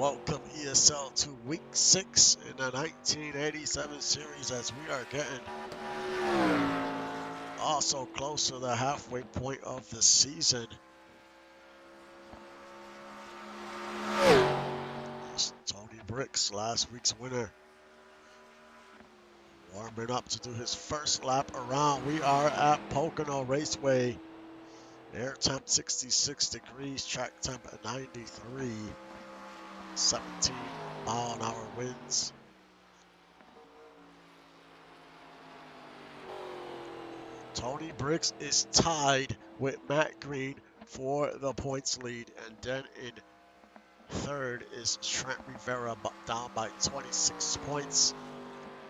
Welcome ESL to week 6 in the 1987 series as we are getting also close to the halfway point of the season. It's Tony Bricks, last week's winner, warming up to do his first lap around. We are at Pocono Raceway. Air temp 66 degrees, track temp 93, 17-mile-an-hour winds. Tony Bricks is tied with Matt Green for the points lead, and then in third is Trent Rivera down by 26 points.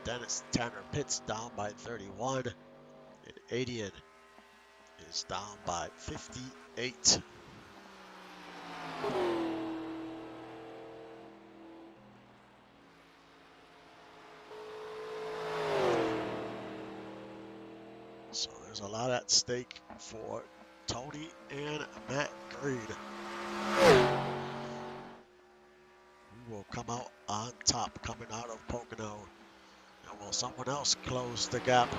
Then it's Tanner Pitts down by 31, and Adian is down by 58. So there's a lot at stake for Tony and Matt Green. Who will come out on top coming out of Pocono? And will someone else close the gap?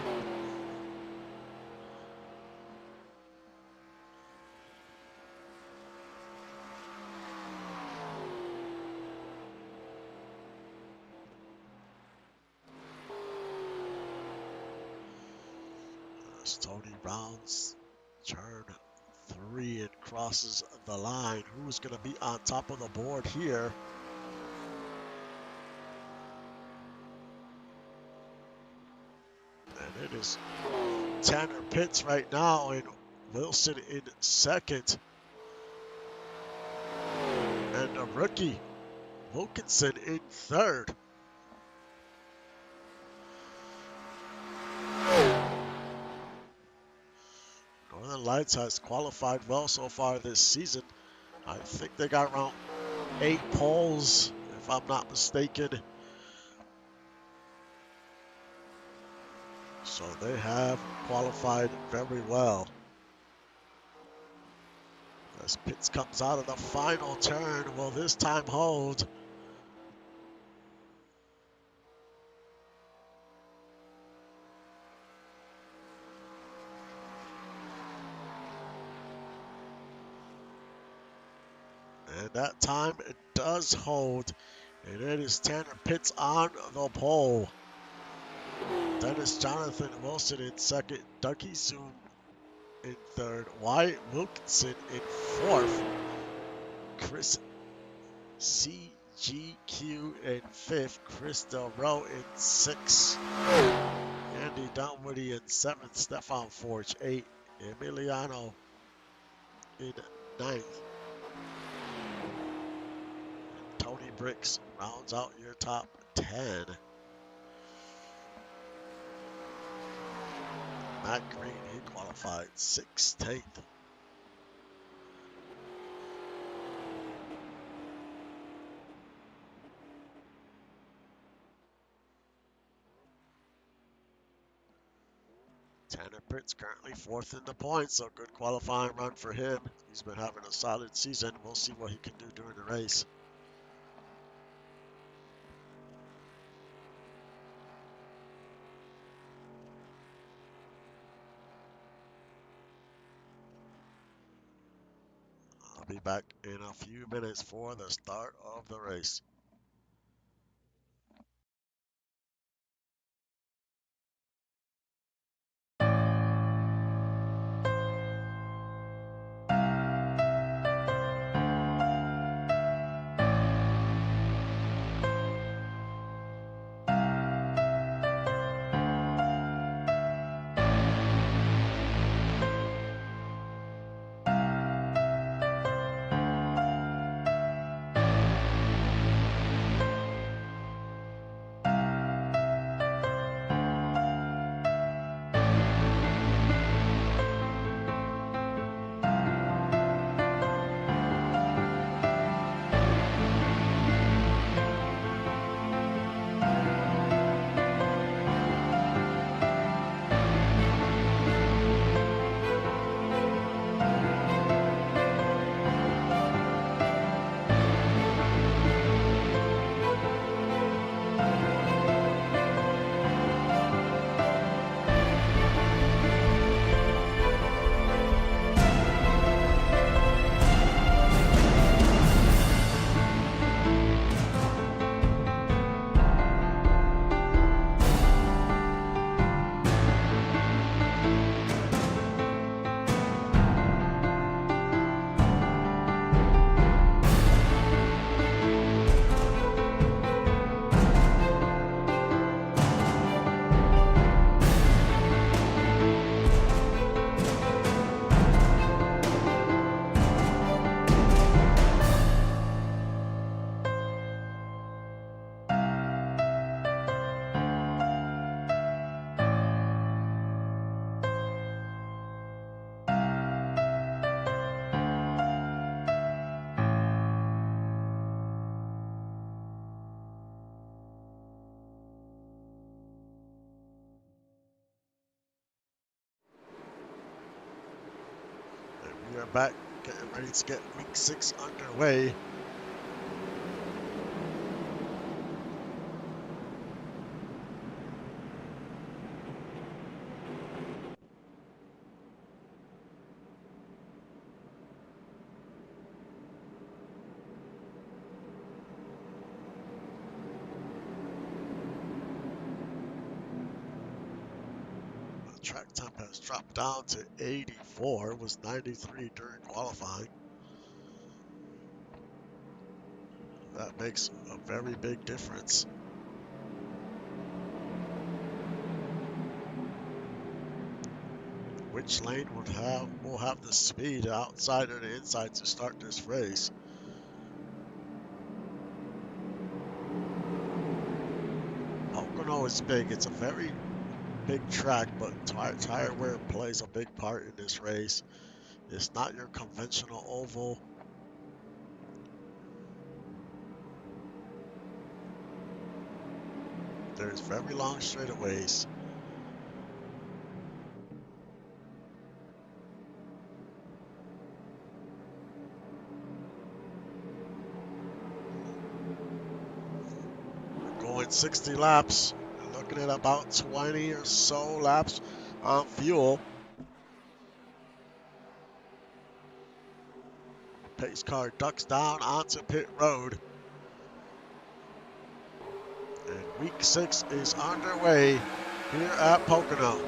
As Tony rounds turn 3 and crosses the line, who's going to be on top of the board here? And it is Tanner Pitts right now, and Wilson in second. And the rookie, Wilkinson, in third. Northern Lights has qualified well so far this season. I think they got around 8 poles, if I'm not mistaken. So they have qualified very well. As Pitts comes out of the final turn, will this time hold? And that time it does hold. And it is Tanner Pitts on the pole. Then it's Jonathan Wilson in second. Dougie Zoom in third. Wyatt Wilkinson in fourth. Chris CGQ in fifth. Chris Del Roe in sixth. Andy Dunwoody in seventh. Stefan Forge 8. Emiliano in ninth. Tony Bricks rounds out your top 10. Matt Green, he qualified 16th. Tanner Pitts currently 4th in the points, so good qualifying run for him. He's been having a solid season. We'll see what he can do during the race. I'll be back in a few minutes for the start of the race. back, getting ready to get week 6 underway. Track temp has dropped down to 84. It was 93 during qualifying. That makes a very big difference. Which lane will have the speed outside or the inside to start this race? Pocono is big. It's a very big track, but tire wear plays a big part in this race. It's not your conventional oval. There's very long straightaways. Going 60 laps. Looking at about 20 or so laps on fuel. Pace car ducks down onto pit road. And week 6 is underway here at Pocono.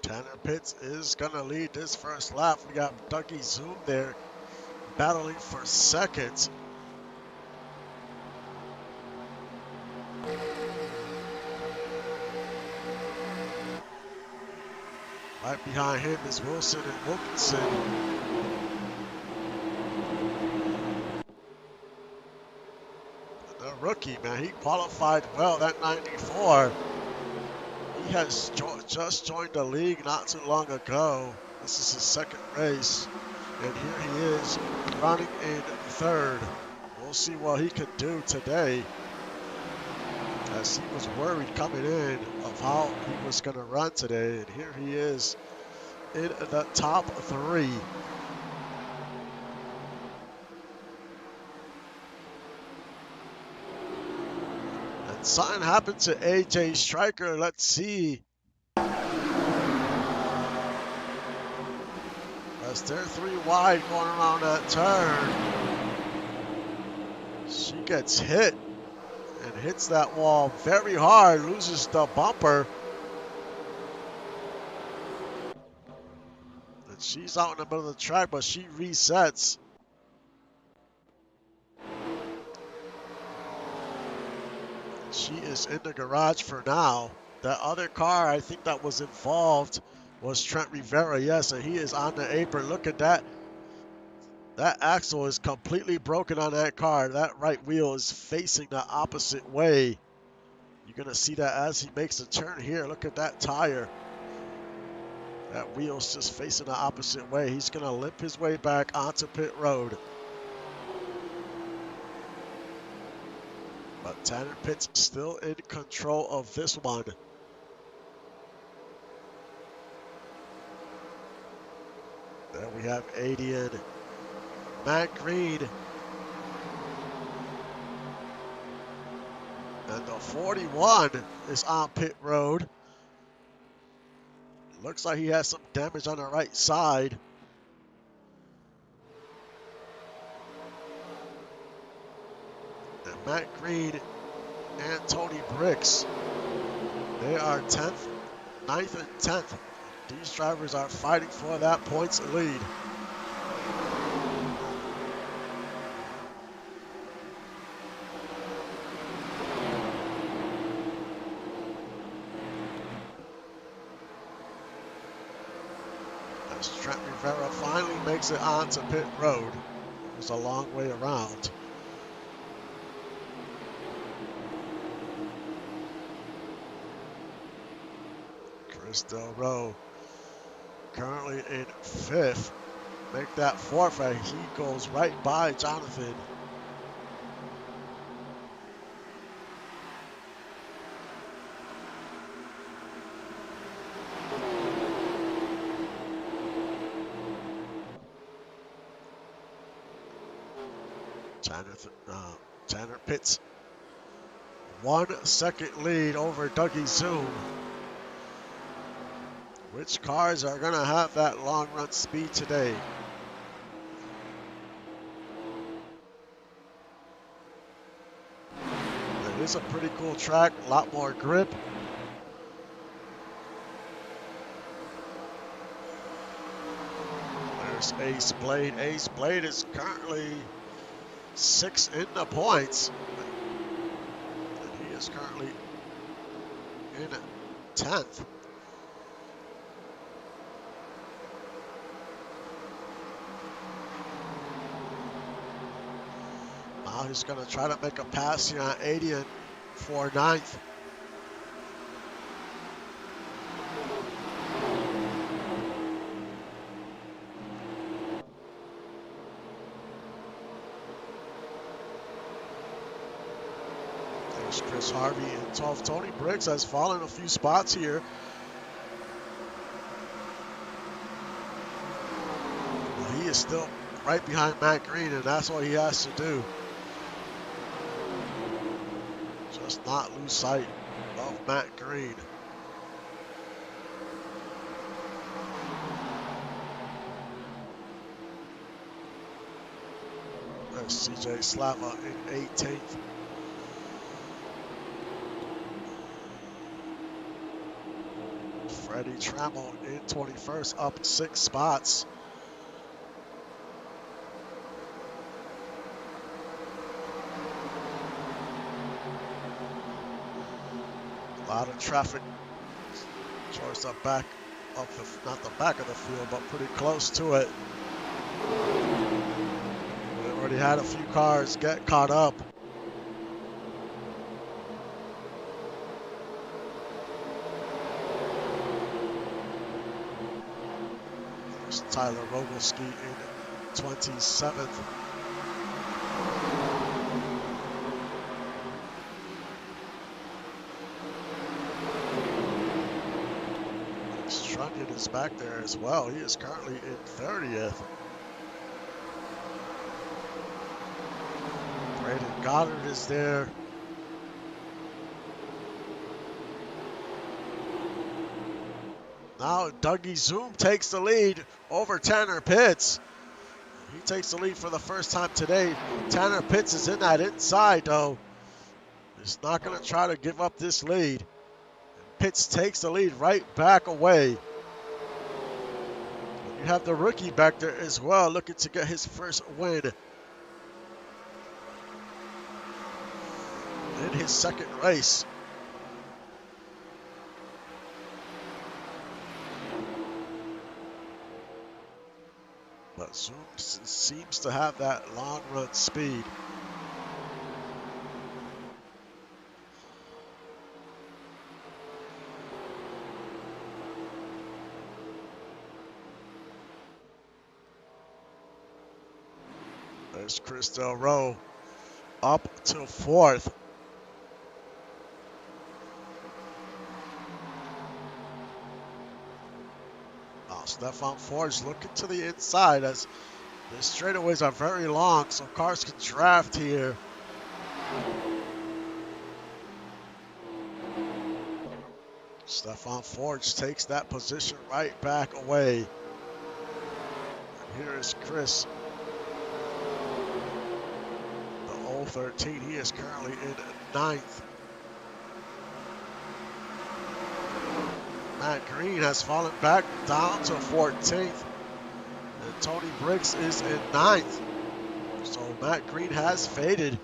Tanner Pitts is going to lead this first lap. We got Dougie Zoom there battling for second. Right behind him is Wilson and Wilkinson. The rookie, man, he qualified well, that 94. He has just joined the league not too long ago. This is his second race. And here he is running in third. We'll see what he can do today, as he was worried coming in of how he was going to run today. And here he is in the top 3. And something happened to AJ Stryker. Let's see. As they're 3 wide going around that turn, she gets hit and hits that wall very hard, loses the bumper. And she's out in the middle of the track, but she resets. She is in the garage for now. That other car, I think that was involved, was Trent Rivera, yes, and he is on the apron. Look at that. That axle is completely broken on that car. That right wheel is facing the opposite way. You're going to see that as he makes a turn here. Look at that tire. That wheel's just facing the opposite way. He's going to limp his way back onto pit road. But Tanner Pitts still in control of this one. There we have 80 and Matt Green. And the 41 is on pit road. Looks like he has some damage on the right side. And Matt Green and Tony Bricks. They are 10th, 9th, and 10th. These drivers are fighting for that points lead. As Trent Rivera finally makes it onto pit road. It was a long way around. Chris Del Roe currently in 5th. Make that 4th, and he goes right by Jonathan. Tanner Pitts 1 second lead over Dougie Zoom. Which cars are going to have that long run speed today? It is a pretty cool track, a lot more grip. There's Ace Blade. Ace Blade is currently 6th in the points. And he is currently in 10th. Now he's going to try to make a pass here on 80 and for 9th. There's Chris Harvey in 12th. Tony Briggs has fallen a few spots here. But he is still right behind Matt Green, and that's what he has to do. Just not lose sight of Matt Green. There's CJ Slava in 18th. Freddie Trammell in 21st, up 6 spots. A lot of traffic towards the back of the, not the back of the field, but pretty close to it. We already had a few cars get caught up. There's Tyler Rogalski in 27th. Trunnion is back there as well. He is currently in 30th. Braden Goddard is there. Now Dougie Zoom takes the lead over Tanner Pitts. He takes the lead for the first time today. Tanner Pitts is in that inside though. He's not going to try to give up this lead. Pitts takes the lead right back away. You have the rookie back there as well, looking to get his first win in his second race. But Zoom seems to have that long run speed. There's Chris Del Roe up to 4th. Now Stefan Forge looking to the inside as the straightaways are very long, so cars can draft here. Stefan Forge takes that position right back away. And here is Chris. 13, he is currently in 9th. Matt Green has fallen back down to 14th. And Tony Briggs is in 9th. So Matt Green has faded.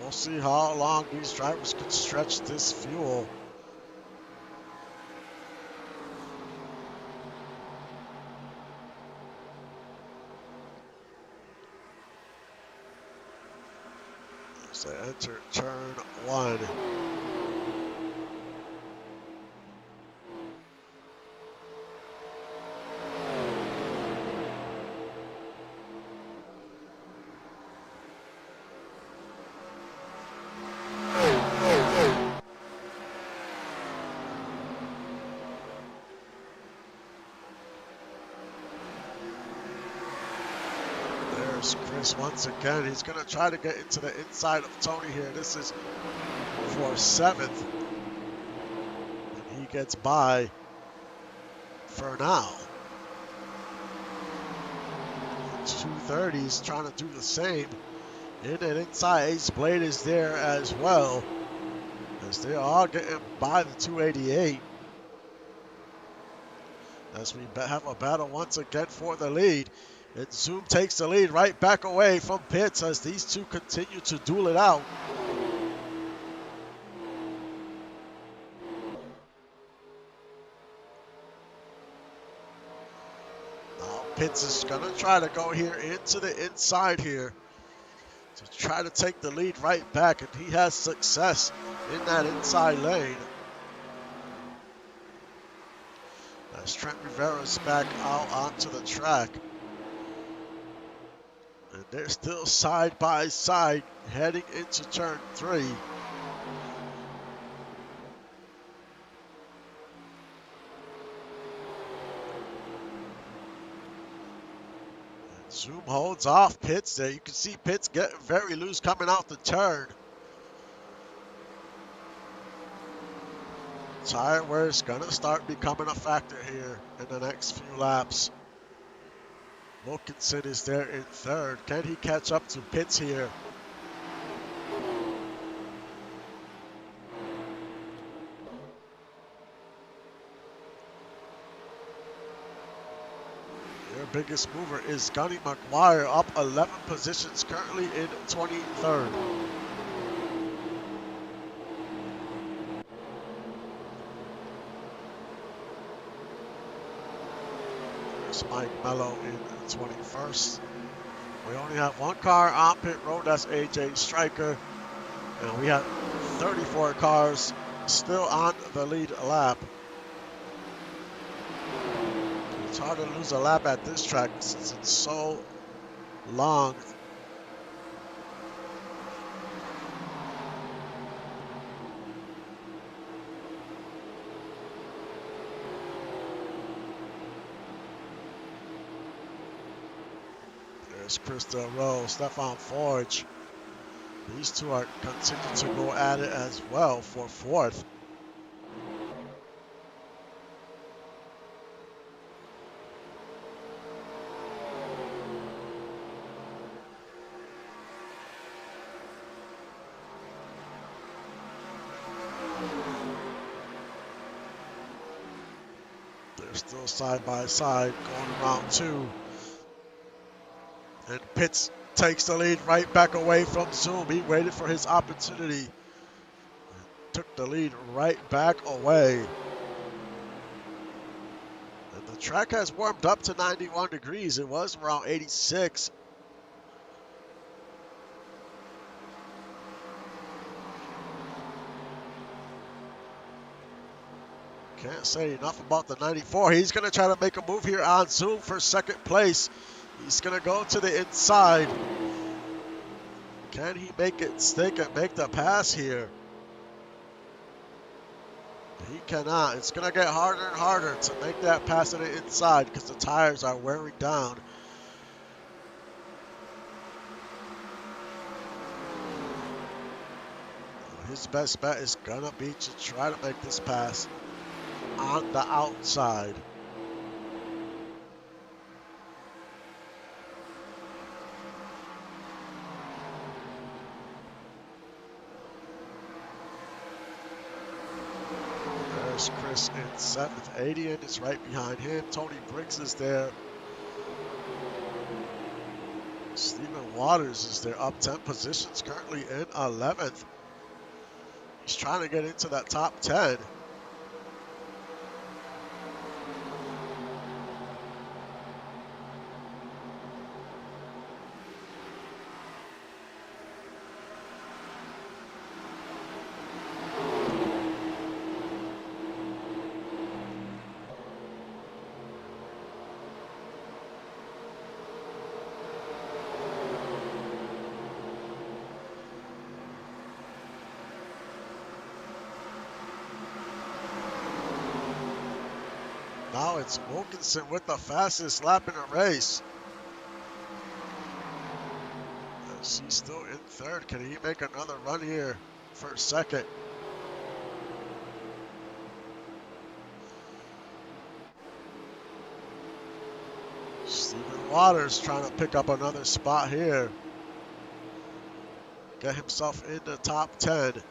We'll see how long these drivers can stretch this fuel. As they enter turn 1. Chris once again. He's going to try to get into the inside of Tony here. This is for 7th. And he gets by for now. 230's trying to do the same. In and inside, Ace Blade is there as well. As they are getting by the 288. As we have a battle once again for the lead. And Zoom takes the lead right back away from Pitts as these two continue to duel it out. Now Pitts is going to try to go here into the inside here to try to take the lead right back, and he has success in that inside lane. As Trent Rivera's back out onto the track. And they're still side by side heading into turn 3. And Zoom holds off Pitts there. You can see Pitts getting very loose coming out the turn. Tire wear is going to start becoming a factor here in the next few laps. Wilkinson is there in 3rd. Can he catch up to Pitts here? Their biggest mover is Gunny McGuire, up 11 positions, currently in 23rd. There's Mike Mello in 21st. We only have one car on pit road, that's AJ Stryker. And we have 34 cars still on the lead lap. It's hard to lose a lap at this track since it's so long. There's Chris Del Rowe, Stefan Forge. These two are continuing to go at it as well for 4th. They're still side by side going around 2. And Pitts takes the lead right back away from Zoom. He waited for his opportunity. Took the lead right back away. And the track has warmed up to 91 degrees. It was around 86. Can't say enough about the 94. He's going to try to make a move here on Zoom for 2nd place. He's going to go to the inside. Can he make it stick and make the pass here? He cannot. It's going to get harder and harder to make that pass to the inside because the tires are wearing down. His best bet is going to be to try to make this pass on the outside. There's Chris in 7th. Adian is right behind him. Tony Briggs is there. Stephen Waters is there, up 10 positions, currently in 11th. He's trying to get into that top 10. Now it's Wilkinson with the fastest lap in the race. As he's still in 3rd. Can he make another run here for 2nd? Stephen Waters trying to pick up another spot here. Get himself in the top 10.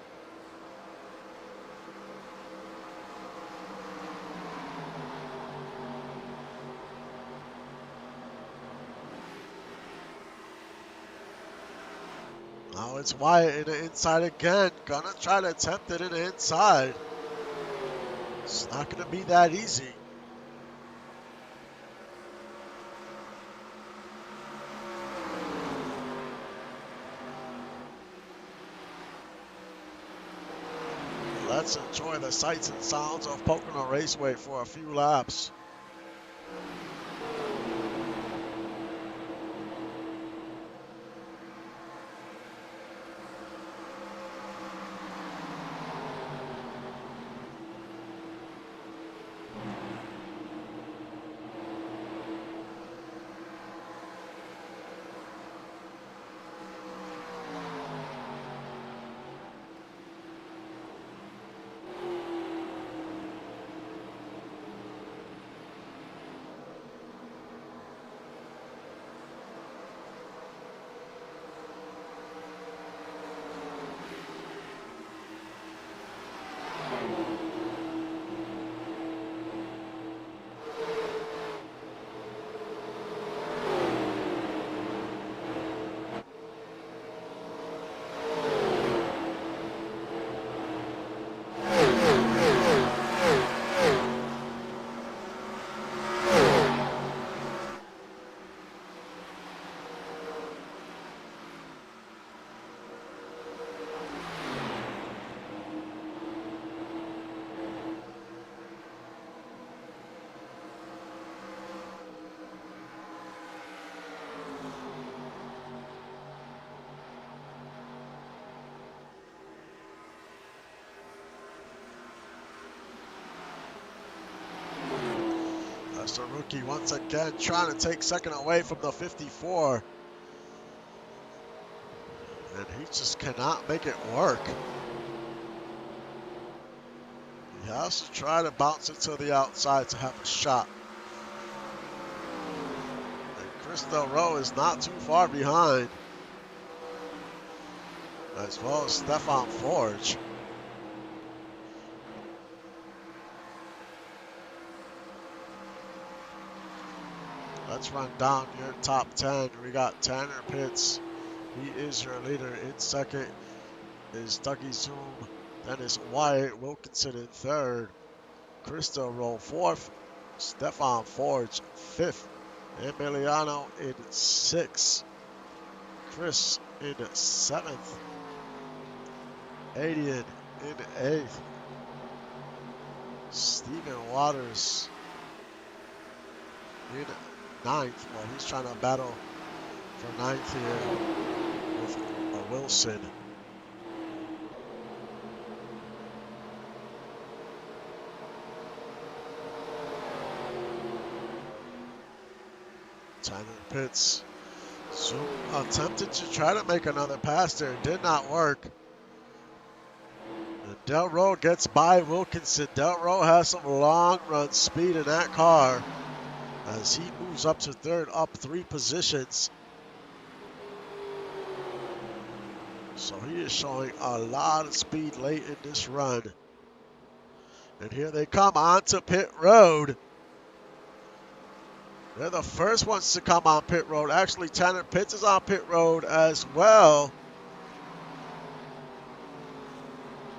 Now it's Wyatt in the inside again. Gonna try to attempt it in the inside. It's not gonna be that easy. Let's enjoy the sights and sounds of Pocono Raceway for a few laps. That's the rookie once again trying to take 2nd away from the 54. And he just cannot make it work. He has to try to bounce it to the outside to have a shot. And Chris Del Ro is not too far behind, as well as Stefan Forge. Let's run down your top 10. We got Tanner Pitts. He is your leader. In 2nd is Dougie Zoom. Then is Wyatt Wilkinson in 3rd. Chris Del Ro 4th. Stefan Forge 5th. Emiliano in 6th. Chris in 7th. Adian in 8th. Stephen Waters in 9th. Well, he's trying to battle for 9th here with Wilson. Tanner Pitts. Zoom attempted to try to make another pass there. Did not work. And Del Ro gets by Wilkinson. Del Ro has some long run speed in that car as he moves up to 3rd, up 3 positions. So he is showing a lot of speed late in this run. And here they come onto pit road. They're the first ones to come on pit road. Actually, Tanner Pitts is on pit road as well.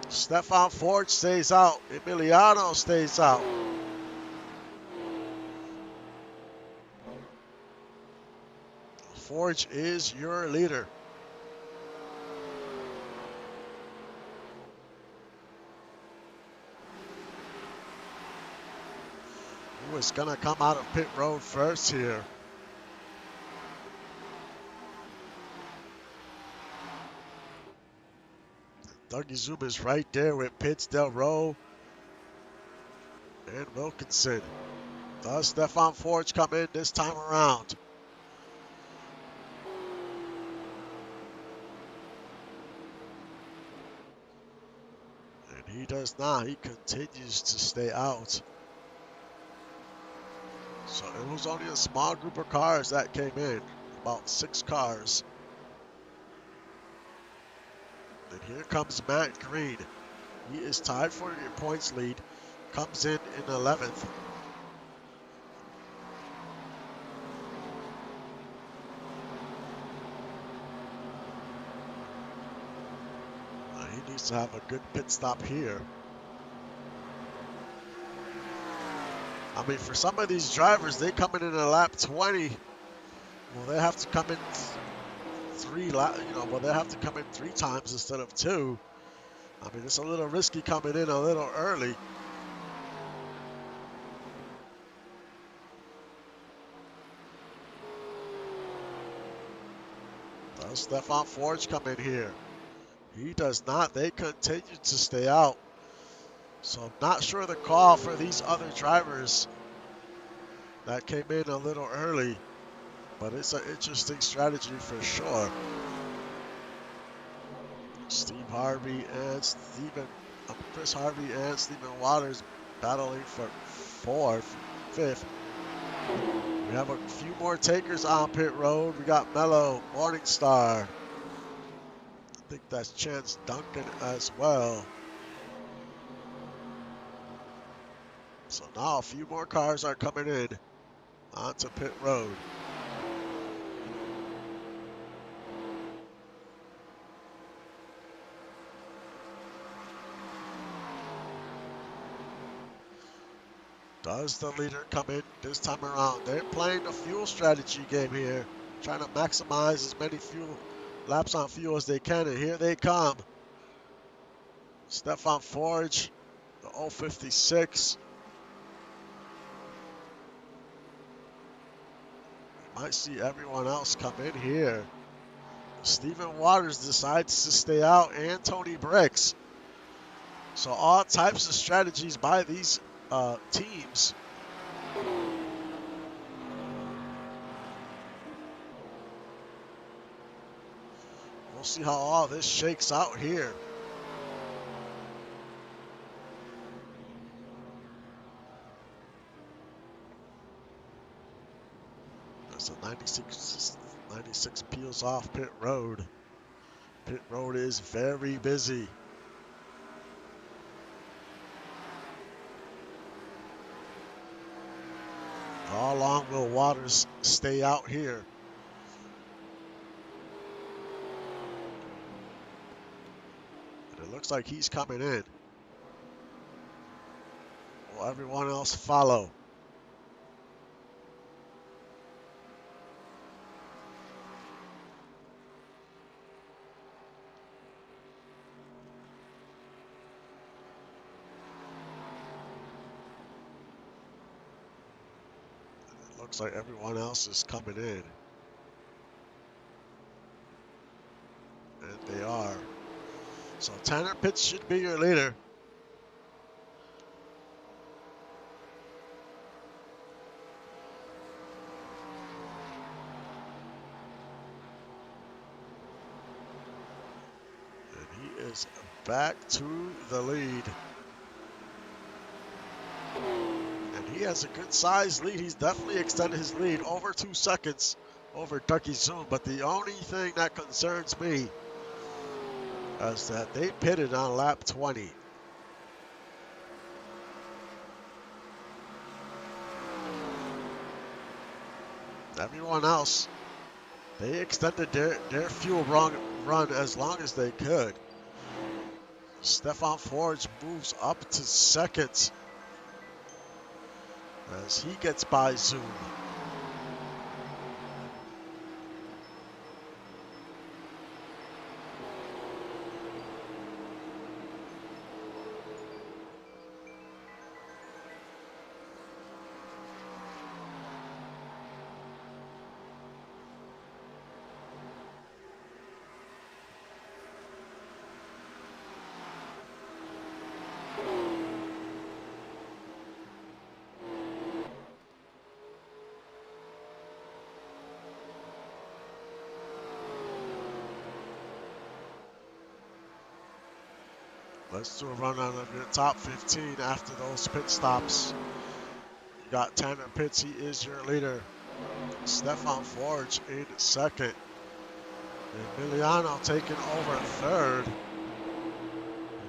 Stefan Forge stays out. Emiliano stays out. Forge is your leader. Who is going to come out of pit road first here? Dougie Zoom is right there with Pitts, Del Roe, and Wilkinson. Does Stefan Forge come in this time around? And he does not. He continues to stay out. So it was only a small group of cars that came in. About 6 cars. And here comes Matt Green. He is tied for the points lead. Comes in 11th. He needs to have a good pit stop here. I mean, for some of these drivers, they come in a lap 20. Well, they have to come in they have to come in 3 times instead of 2. I mean, it's a little risky coming in a little early. Does Stefan Forge come in here? He does not. They continue to stay out. So I'm not sure the call for these other drivers that came in a little early, but it's an interesting strategy for sure. Chris Harvey and Stephen Waters battling for 4th, 5th. We have a few more takers on pit road. We got Mello, Morningstar. I think that's Chance Duncan as well. So now a few more cars are coming in onto pit road. Does the leader come in this time around? They're playing the fuel strategy game here, trying to maximize as many laps on fuel as they can, and here they come. Stefan Forge, the 056. We might see everyone else come in here. Stephen Waters decides to stay out, and Tony Bricks. So all types of strategies by these teams. We'll see how all this shakes out here. There's a 96 peels off pit road. Pit road is very busy. How long will Waters stay out here? And it looks like he's coming in. Will everyone else follow? Looks like everyone else is coming in. And they are. So Tanner Pitts should be your leader. And he is back to the lead. He has a good size lead. He's definitely extended his lead over 2 seconds over Dougie Zoom. But the only thing that concerns me is that they pitted on lap 20. Everyone else, they extended their fuel run as long as they could. Stefan Forge moves up to second as he gets by Zoom. Let's do a run on your top 15 after those pit stops. You got Tanner Pitts, he is your leader. Stefan Forge in second. Emiliano taking over third.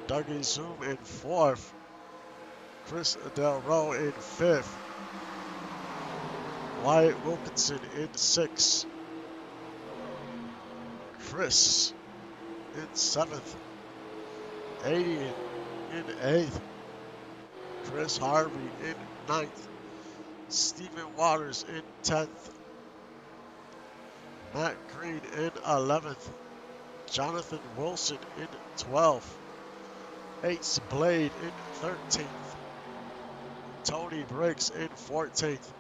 Dougie Zoom in fourth. Chris Del Roe in fifth. Wyatt Wilkinson in sixth. Chris in seventh. 80 in eighth. Chris Harvey in ninth. Stephen Waters in 10th. Matt Green in 11th. Jonathan Wilson in 12th. Ace Blade in 13th. Tony Briggs in 14th.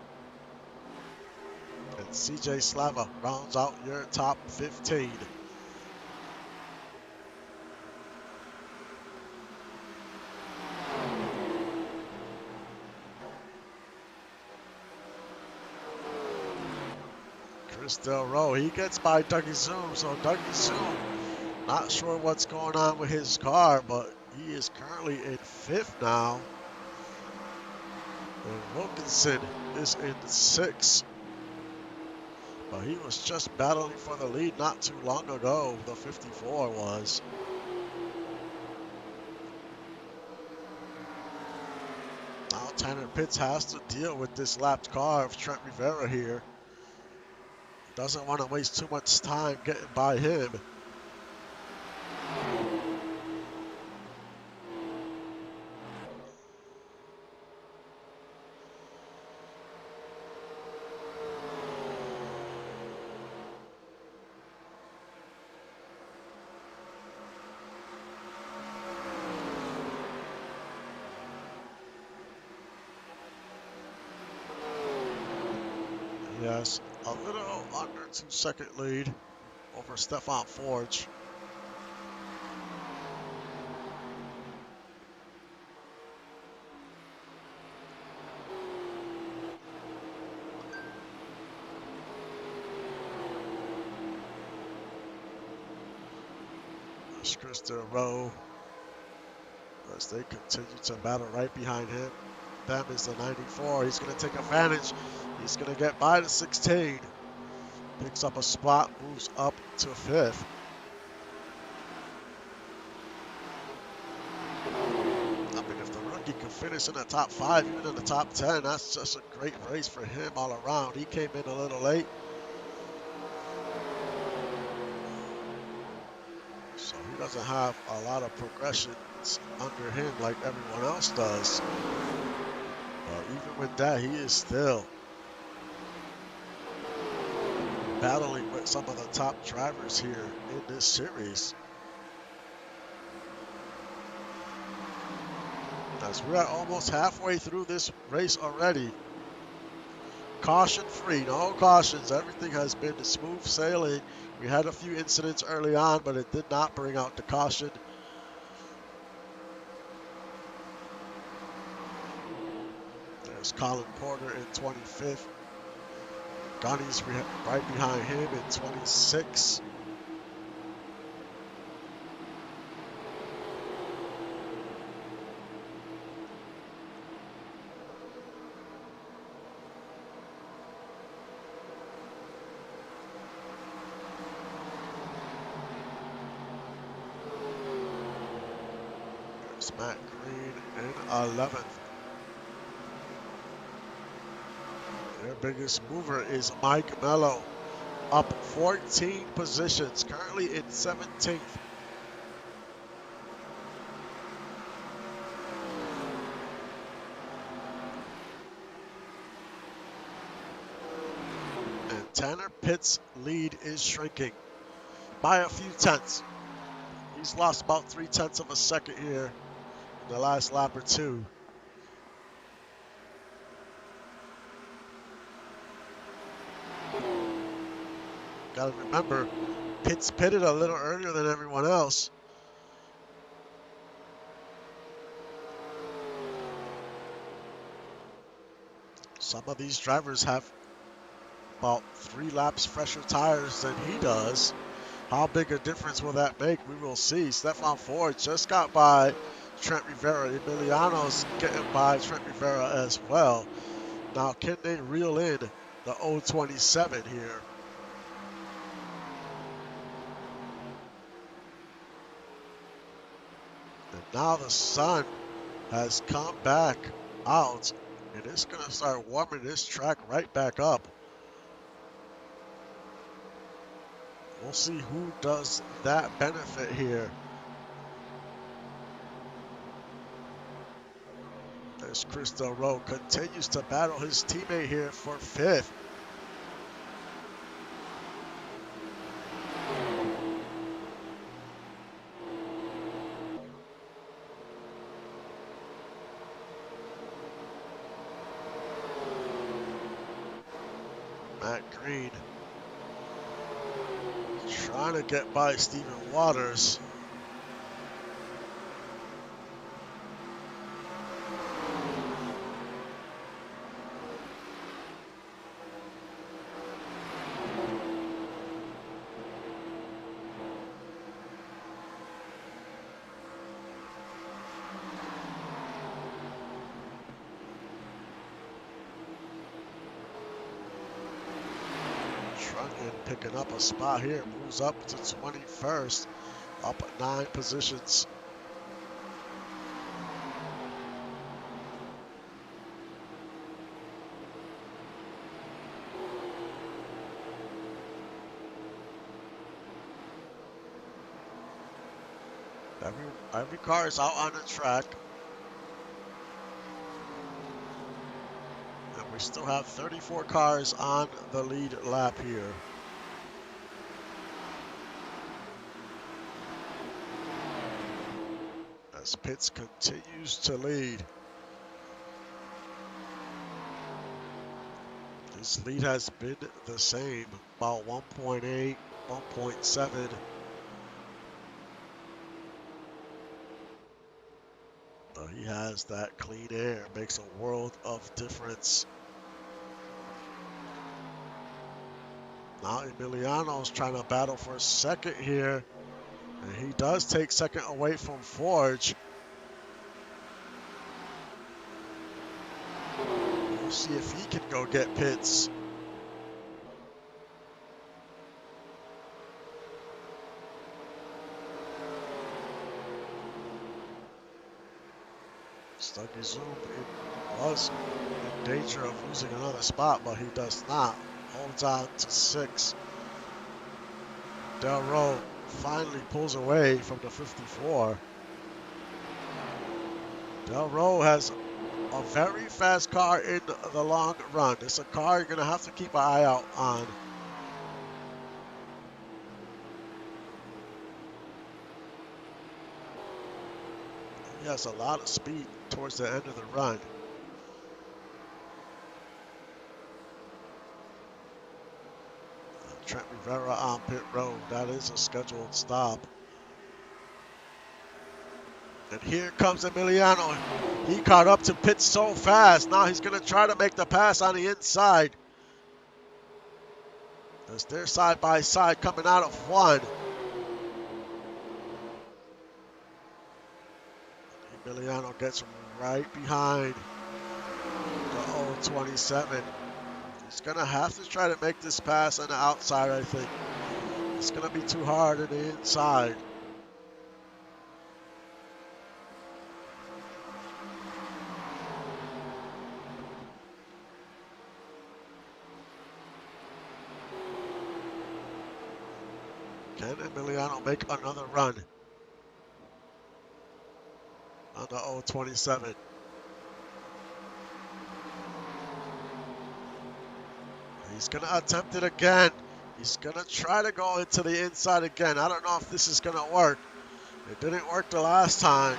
And CJ Slava rounds out your top 15. Chris Del Roe, he gets by Dougie Zoom. So Dougie Zoom, not sure what's going on with his car, but he is currently in fifth now. And Wilkinson is in sixth. But he was just battling for the lead not too long ago, the 54 was. Now Tanner Pitts has to deal with this lapped car of Trent Rivera here. Doesn't want to waste too much time getting by him. Yes, a little under 2-second lead over Stefan Forge. There's Chris Del Roe as they continue to battle right behind him. Them is the 94. He's going to take advantage. He's going to get by the 16. Picks up a spot, moves up to fifth. I mean, if the rookie can finish in the top 5, even in the top 10, that's just a great race for him all around. He came in a little late. So he doesn't have a lot of progressions under him like everyone else does. But even with that, he is still battling with some of the top drivers here in this series. As we are almost halfway through this race already. Caution free, no cautions. Everything has been smooth sailing. We had a few incidents early on, but it did not bring out the caution. There's Colin Porter in 25th. Gunny's right behind him in 26. There's Matt Green in 11th. Their biggest mover is Mike Mello, up 14 positions, currently in 17th. And Tanner Pitt's lead is shrinking by a few tenths. He's lost about 3/10 of a second here in the last lap or two. Got to remember, Pitt's pitted a little earlier than everyone else. Some of these drivers have about 3 laps fresher tires than he does. How big a difference will that make? We will see. Stefan Ford just got by Trent Rivera. Emiliano's getting by Trent Rivera as well. Now, can they reel in the 027 here? And now the sun has come back out, and it's going to start warming this track right back up. We'll see who does that benefit here. As Chris Del Roe continues to battle his teammate here for 5th. Matt Green trying to get by Stephen Waters. Picking up a spot here, moves up to 21st, up 9 positions. Every car is out on the track. And we still have 34 cars on the lead lap here. As Pitts continues to lead. His lead has been the same, about 1.8, 1.7. But he has that clean air, makes a world of difference. Now Emiliano's trying to battle for second here. And he does take second away from Forge. We'll see if he can go get Pitts. Stucky Zoom was in danger of losing another spot, but he does not. Holds on to 6. Del Roe finally pulls away from the 54. Del Roe has a very fast car in the long run. It's a car you're going to have to keep an eye out on. He has a lot of speed towards the end of the run. Trent Rivera on pit road. That is a scheduled stop. And here comes Emiliano. He caught up to Pitts so fast. Now he's going to try to make the pass on the inside. As they're side by side coming out of 1. Emiliano gets right behind the 027. He's going to have to try to make this pass on the outside, I think. It's going to be too hard on the inside. Can Emiliano make another run on the 027? He's going to attempt it again. He's going to try to go into the inside again. I don't know if this is going to work. It didn't work the last time.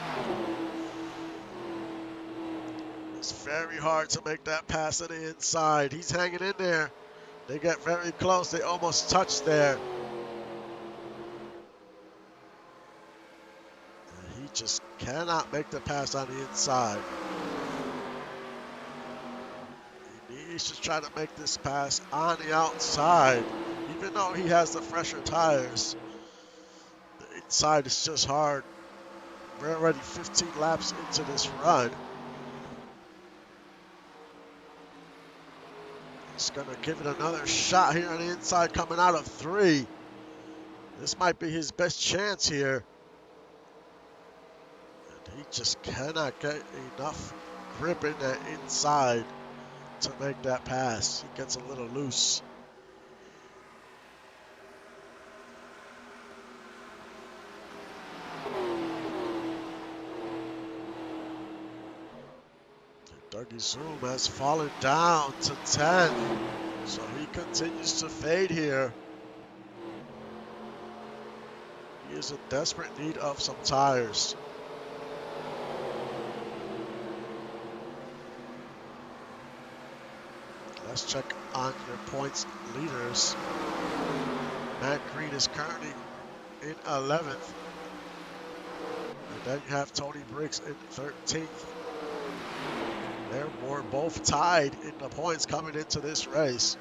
It's very hard to make that pass to the inside. He's hanging in there. They get very close. They almost touch there. And he just cannot make the pass on the inside. He needs to try to make this pass on the outside. Even though he has the fresher tires, the inside is just hard. We're already 15 laps into this run. He's going to give it another shot here on the inside coming out of 3. This might be his best chance here. And he just cannot get enough grip in that inside to make that pass. He gets a little loose. Dougie Zoom has fallen down to 10th, so he continues to fade here. He is in desperate need of some tires. Let's check on your points leaders. Matt Green is currently in 11th. And then you have Tony Briggs in 13th. They're both tied in the points coming into this race.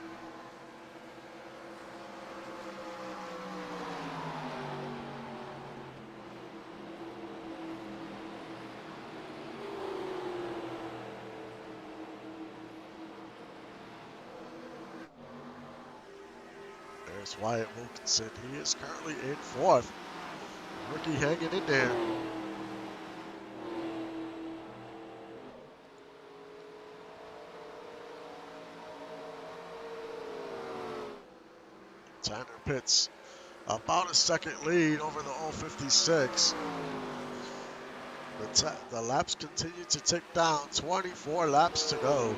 There's Wyatt Wilkinson. He is currently in 4th. Rookie hanging in there. Tanner Pitts about a second lead over the 056. The laps continue to tick down. 24 laps to go.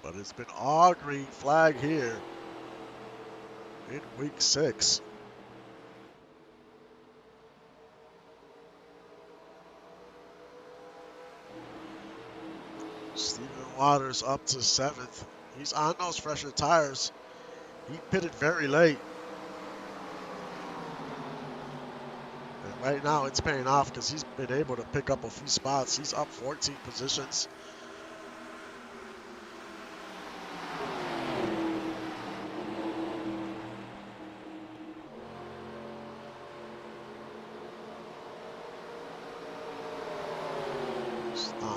But it's been all green flag here in week 6. Stephen Waters up to 7th. He's on those fresher tires. He pitted very late. And right now it's paying off because he's been able to pick up a few spots. He's up 14 positions.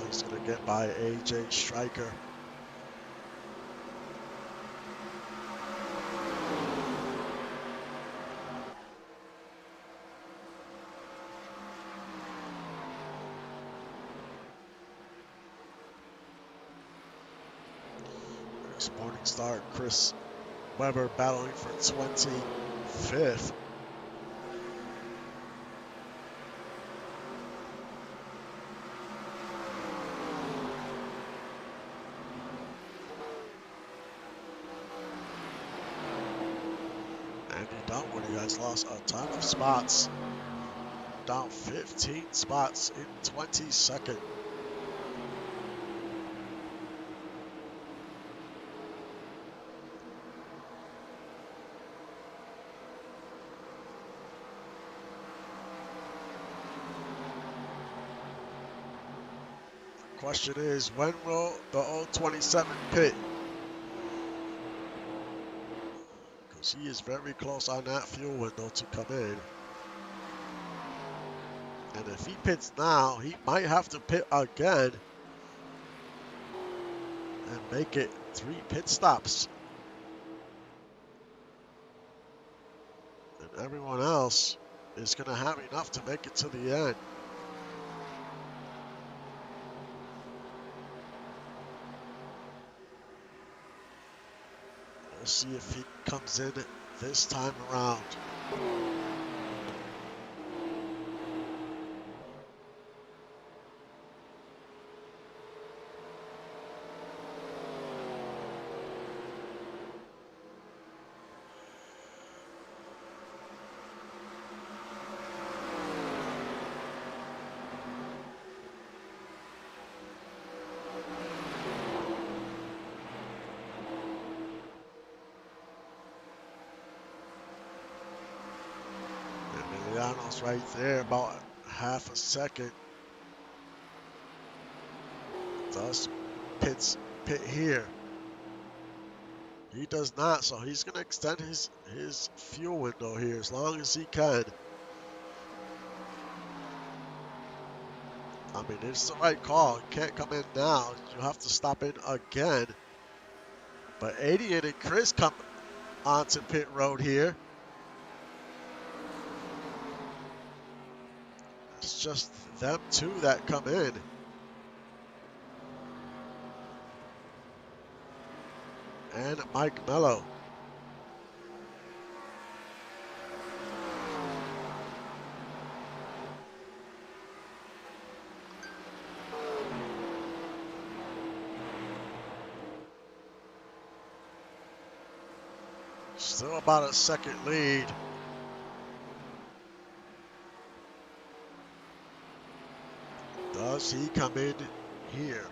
He's going to get by AJ Stryker. There's Morningstar Chris Webber battling for 25th. Dunwoody has lost a ton of spots. Down 15 spots in 22nd. The question is, when will the 027 pit? He is very close on that fuel window to come in. And if he pits now, he might have to pit again and make it 3 pit stops. And everyone else is going to have enough to make it to the end. Let's see if he comes in this time around. Emiliano's right there, about half a second. Does pit here? He does not, so he's going to extend his fuel window here as long as he can. I mean, it's the right call. You can't come in now. You have to stop in again. But 88 and Chris come onto pit road here. It's just them two that come in. And Mike Mello. Still about a second lead. Does he come in here?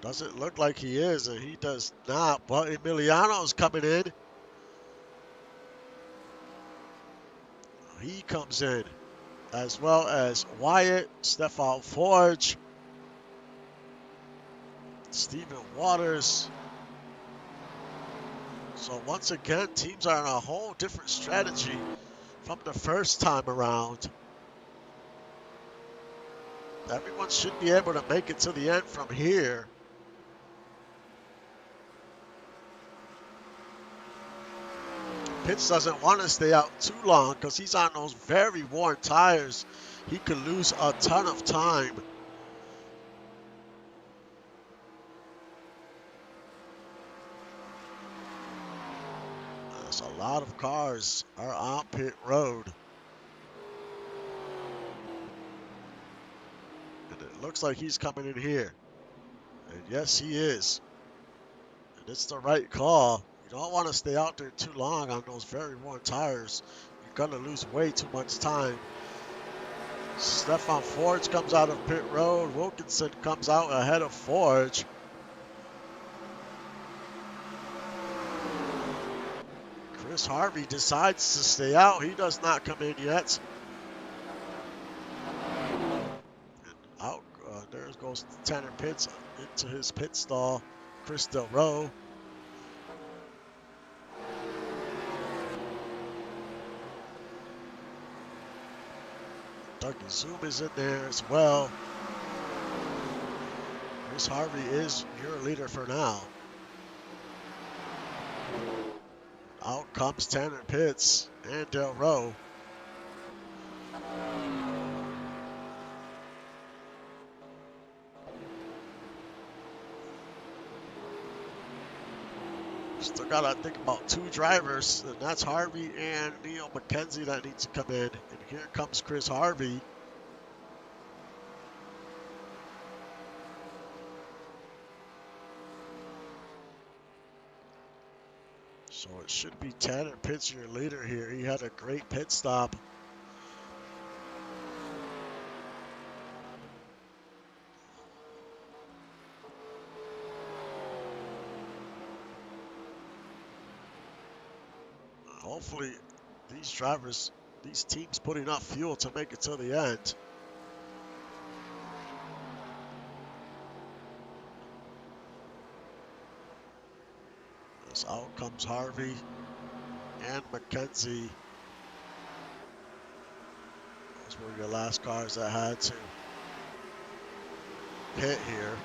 Doesn't look like he is, and he does not. But Emiliano's coming in. He comes in, as well as Wyatt, Stefan Forge, Stephen Waters. So once again, teams are on a whole different strategy from the first time around. Everyone should be able to make it to the end from here. Pitts doesn't want to stay out too long because he's on those very worn tires. He could lose a ton of time. There's a lot of cars are on pit road. And it looks like he's coming in here. And yes, he is. And it's the right call. You don't want to stay out there too long on those very worn tires. You're going to lose way too much time. Stefan Forge comes out of pit road. Wilkinson comes out ahead of Forge. Chris Harvey decides to stay out. He does not come in yet. And out, there goes Tanner Pitts into his pit stall. Chris Del Roe. Dougie Zoom is in there as well. Chris Harvey is your leader for now. Out comes Tanner Pitts and Del Roe. Still got to think about two drivers, and that's Harvey and Neil McKenzie that needs to come in. And here comes Chris Harvey. So it should be Tanner Pitts, your leader here. He had a great pit stop. Hopefully these drivers, these teams put enough fuel to make it to the end. As out comes Harvey and McKenzie. Those were your last cars that had to pit here.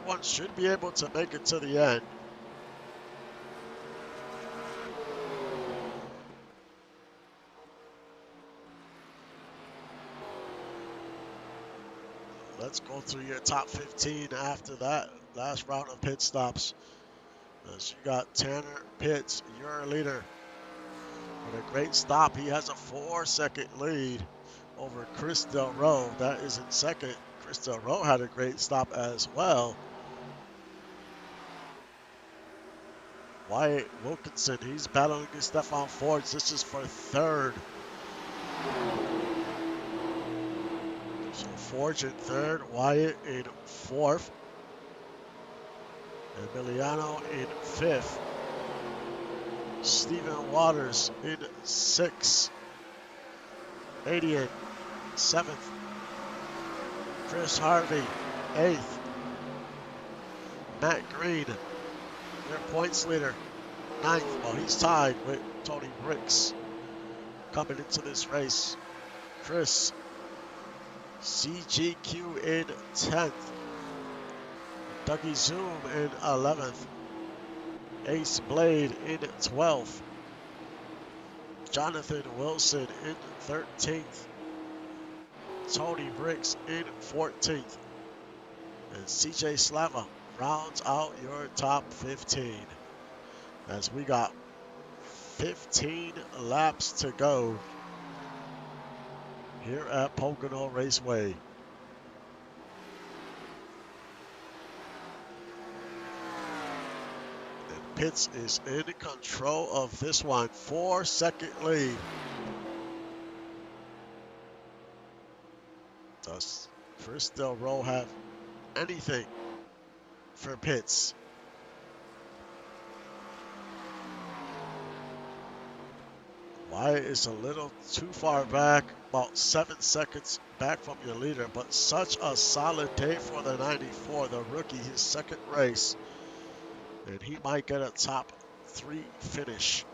everyone should be able to make it to the end. Let's go through your top 15 after that last round of pit stops. As you got Tanner Pitts, your leader. With a great stop, he has a 4-second lead over Chris Del Roe. That is in second. Chris Del Roe had a great stop as well. Wyatt Wilkinson, he's battling against Stefan Fords. This is for third. So Forge in third, Wyatt in fourth, Emiliano in fifth, Stephen Waters in sixth, Adian seventh, Chris Harvey eighth, Matt Green, their points leader, ninth. Well, he's tied with Tony Bricks coming into this race. Chris CGQ in 10th. Dougie Zoom in 11th. Ace Blade in 12th. Jonathan Wilson in 13th. Tony Bricks in 14th. And CJ Slava rounds out your top 15. As we got 15 laps to go here at Pocono Raceway. And Pitts is in control of this one. 4-second lead. Does Chris Del Roe have anything for Pitts? Wyatt is a little too far back, about 7 seconds back from your leader, but such a solid day for the 94, the rookie, his second race. And he might get a top 3 finish.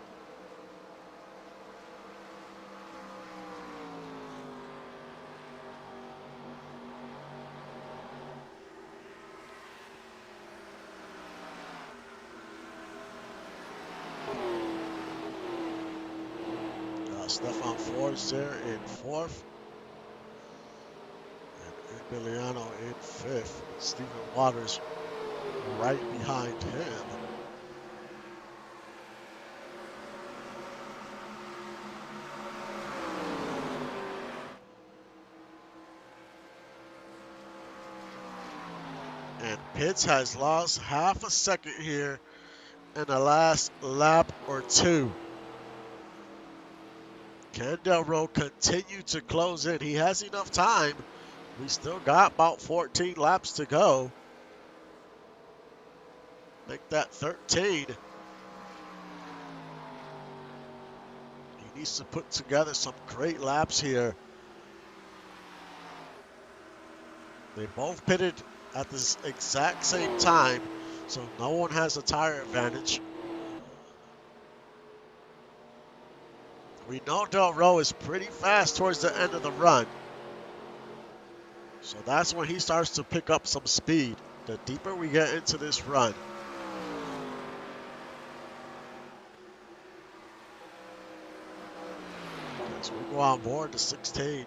Stefan Fords there in fourth. And Emiliano in fifth. Stephen Waters right behind him. And Pitts has lost half a second here in the last lap or two. Can Del Roe continue to close in? He has enough time. We still got about 14 laps to go. Make that 13. He needs to put together some great laps here. They both pitted at the exact same time, so no one has a tire advantage. We know Del Roe is pretty fast towards the end of the run. So that's when he starts to pick up some speed, the deeper we get into this run. As we go on board to 16.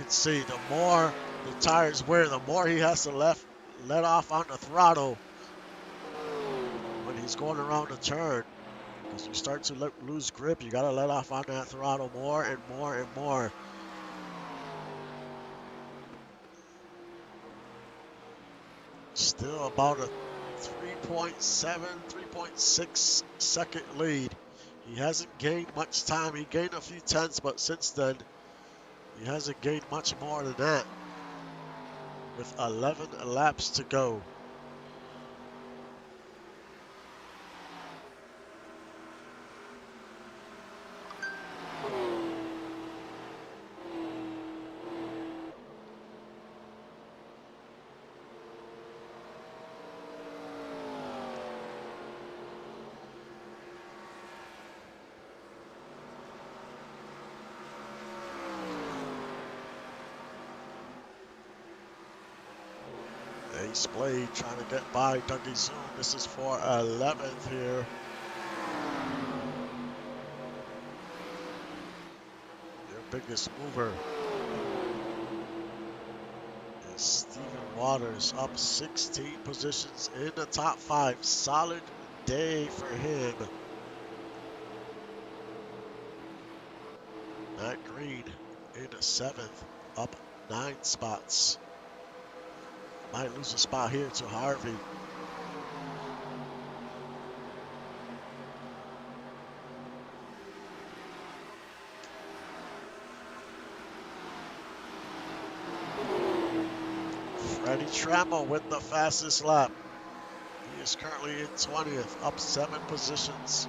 See, the more the tires wear, the more he has to let off on the throttle when he's going around the turn. Because you start to lose grip, you got to let off on that throttle more and more and more. Still about a 3.7, 3.6 second lead. He hasn't gained much time. He gained a few tenths, but since then, he hasn't gained much more than that with 11 laps to go. Ace Blade trying to get by Dougie Zoom. This is for 11th here. Your biggest mover is Steven Waters, up 16 positions in the top 5. Solid day for him. Matt Green in 7th, up 9 spots. Might lose a spot here to Harvey. Freddie Trammell with the fastest lap. He is currently in 20th, up 7 positions.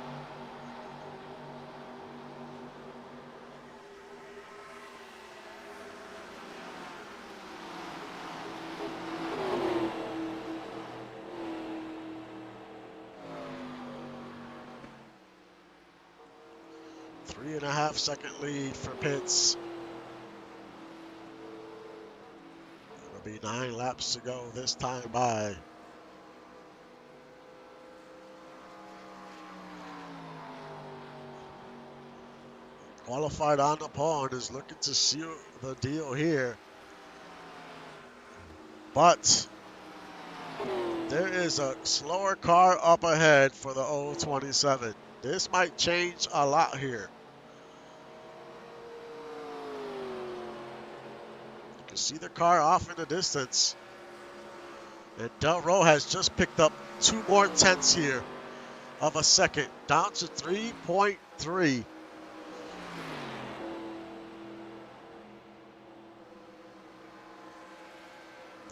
Three-and-a-half-second lead for Pitts. It'll be 9 laps to go this time by. Qualified on the pole and is looking to seal the deal here. But there is a slower car up ahead for the 027. This might change a lot here. You can see the car off in the distance. And Del Ro has just picked up 2 more tenths here of a second, down to 3.3.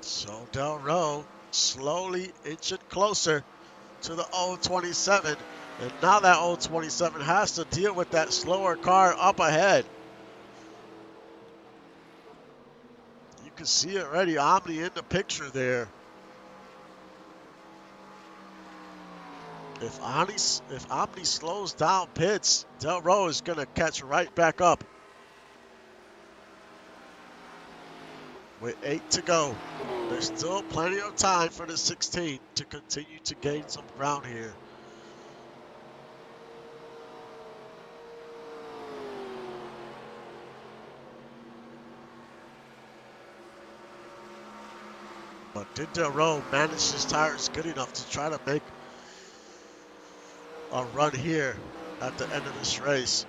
So Del Ro slowly inching closer to the 027. And now that 027 has to deal with that slower car up ahead. You can see it already, Omni in the picture there. If Omni slows down Pitts, Del Ro is going to catch right back up. With 8 to go, there's still plenty of time for the 16 to continue to gain some ground here. But did Del Ro manage his tires good enough to try to make a run here at the end of this race?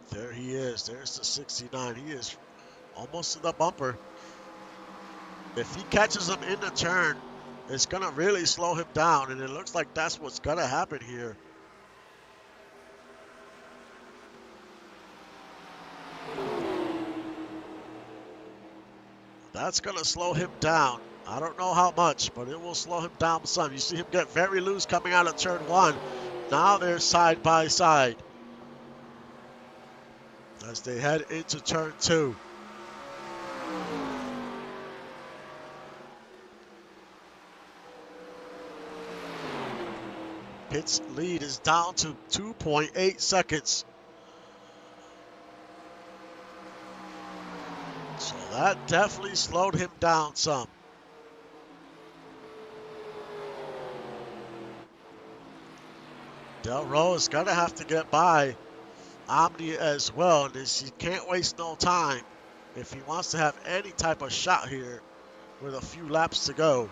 There he is. There's the 69. He is almost to the bumper. If he catches him in the turn, it's going to really slow him down, and it looks like that's what's going to happen here. That's going to slow him down. I don't know how much, but it will slow him down some. You see him get very loose coming out of turn 1. Now they're side by side as they head into turn 2. Pitt's lead is down to 2.8 seconds. So that definitely slowed him down some. Del Ro is going to have to get by Omni as well. And he can't waste no time if he wants to have any type of shot here with a few laps to go.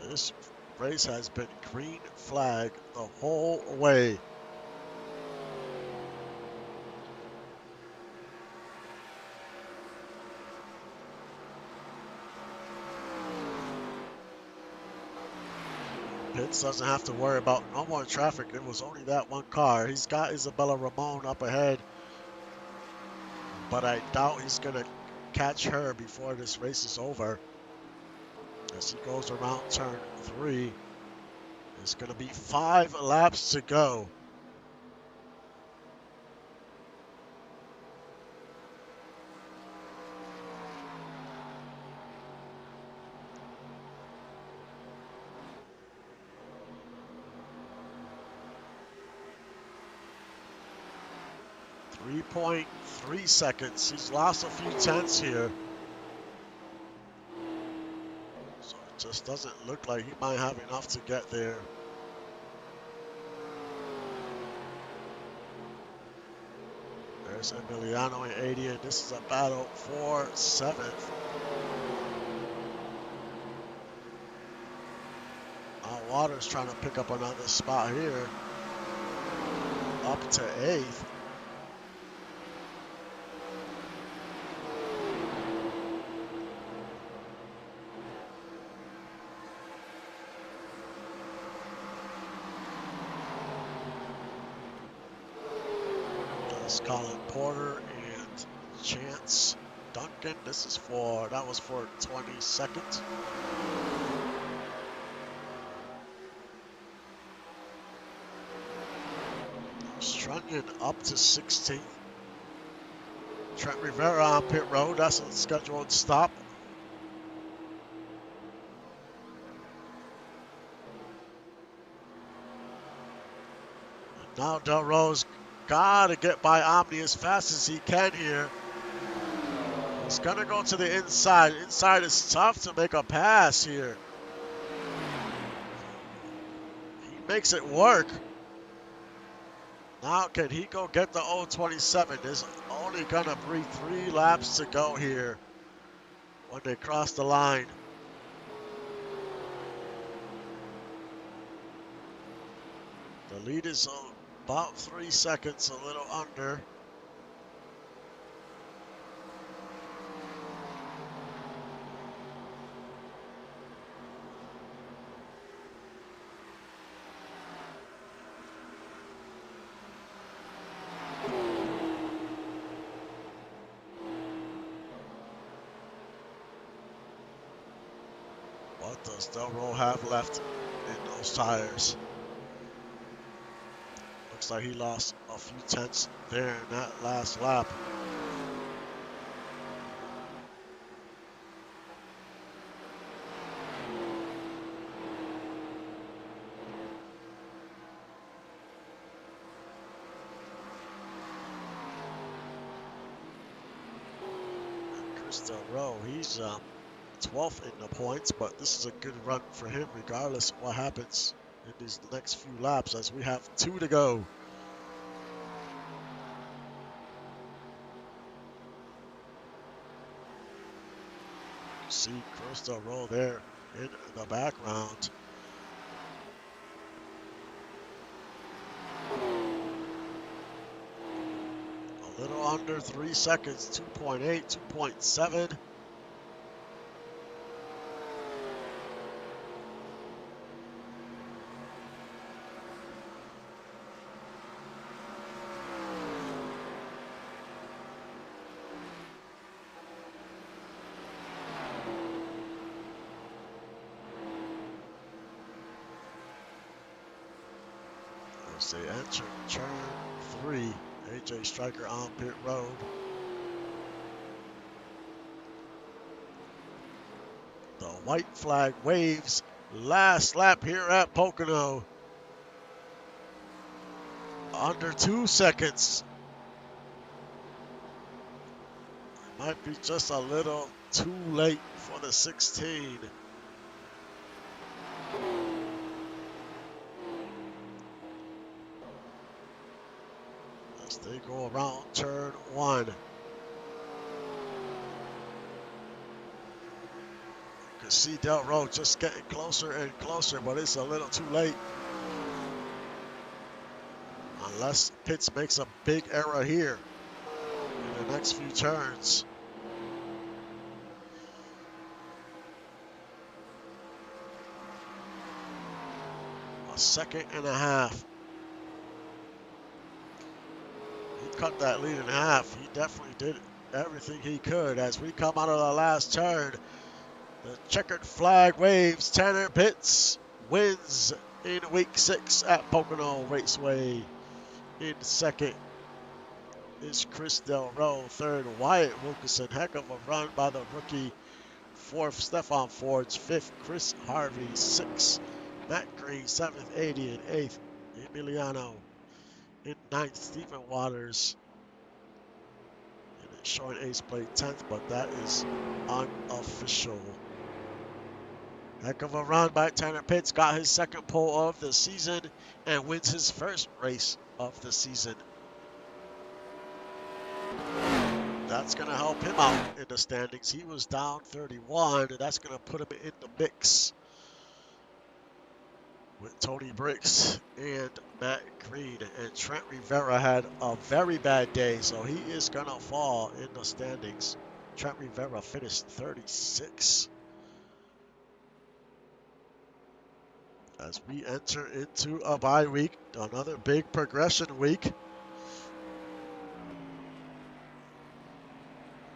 This race has been green flag the whole way. Pitts doesn't have to worry about no more traffic. It was only that one car. He's got Isabella Ramon up ahead, but I doubt he's going to catch her before this race is over. As he goes around turn 3, it's going to be 5 laps to go. .3 seconds. He's lost a few tenths here. So it just doesn't look like he might have enough to get there. There's Emiliano in 80, and this is a battle for 7th. Waters trying to pick up another spot here. Up to 8th. Colin Porter and Chance Duncan. That was for 22nd. Strunion up to 16th. Trent Rivera on pit road. That's a scheduled stop. And now Del Rose got to get by Omni as fast as he can here. He's going to go to the inside. Inside is tough to make a pass here. He makes it work. Now can he go get the 027? There's only going to be 3 laps to go here when they cross the line. The lead is about 3 seconds, a little under. What does Del Rey have left in those tires? Looks like he lost a few tenths there in that last lap. And Chris Del Rey, he's 12th in the points, but this is a good run for him regardless of what happens in these next few laps, as we have 2 to go. You see Chris Del Rey there in the background. A little under 3 seconds, 2.8, 2.7. As they enter turn 3, AJ Stryker on pit road. The white flag waves. Last lap here at Pocono. Under 2 seconds. Might be just a little too late for the 16. go around turn 1. You can see Del Rey just getting closer and closer, but it's a little too late. Unless Pitts makes a big error here in the next few turns. A second and a half. He cut that lead in half. He definitely did everything he could. As we come out of the last turn, the checkered flag waves. Tanner Pitts wins in week 6 at Pocono Raceway. In second is Chris Del Rey. Third, Wyatt Wilkinson. Heck of a run by the rookie. Fourth, Stefan Fords. Fifth, Chris Harvey. Sixth, Matt Green. Seventh, 80. And eighth, Emiliano. In ninth, Stephen Waters. And it's showing ace plate 10th, but that is unofficial. Heck of a run by Tanner Pitts. Got his second pole of the season and wins his first race of the season. That's going to help him out in the standings. He was down 31, and that's going to put him in the mix with Tony Bricks and Matt Green. And Trent Rivera had a very bad day, so he is going to fall in the standings. Trent Rivera finished 36. As we enter into a bye week, another big progression week.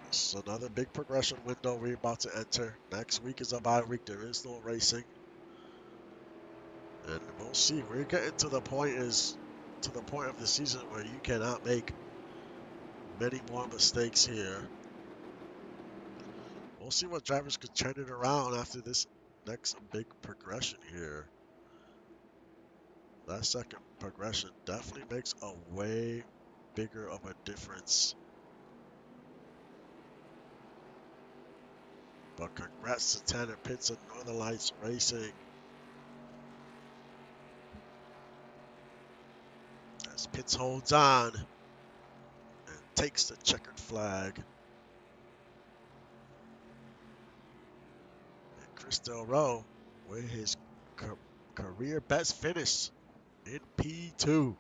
It's another big progression window we're about to enter. Next week is a bye week. There is no racing. And we'll see. We're getting to the point of the season where you cannot make many more mistakes here. We'll see what drivers could turn it around after this next big progression here. That second progression definitely makes a way bigger of a difference. But congrats to Tanner Pitts and Northern Lights Racing. As Pitts holds on and takes the checkered flag. And Chris Del Rey with his career best finish in P2.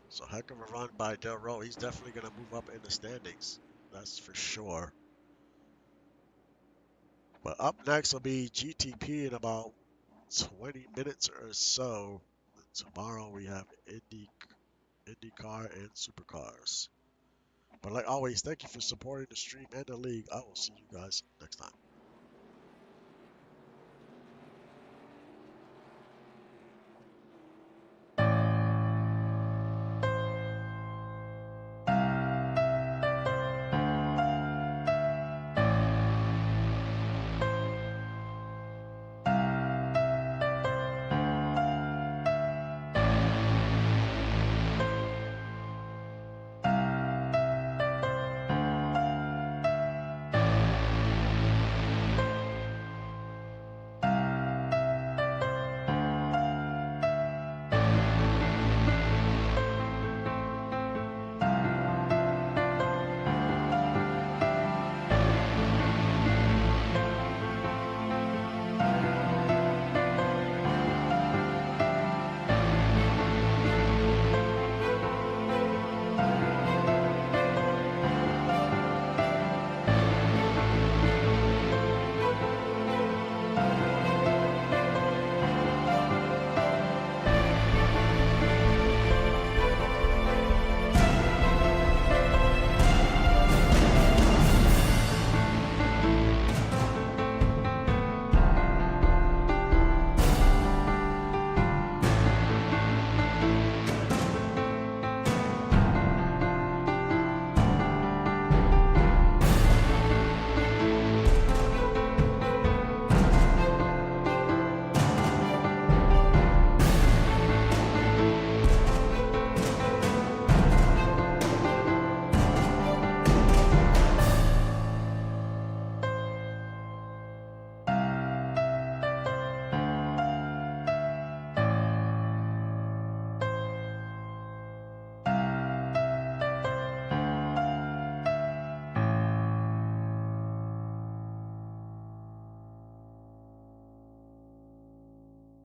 So heck of a run by Del Rey. He's definitely going to move up in the standings. That's for sure. But up next will be GTP in about 20 minutes or so. And tomorrow we have IndyCar and Supercars. But like always, thank you for supporting the stream and the league. I will see you guys next time.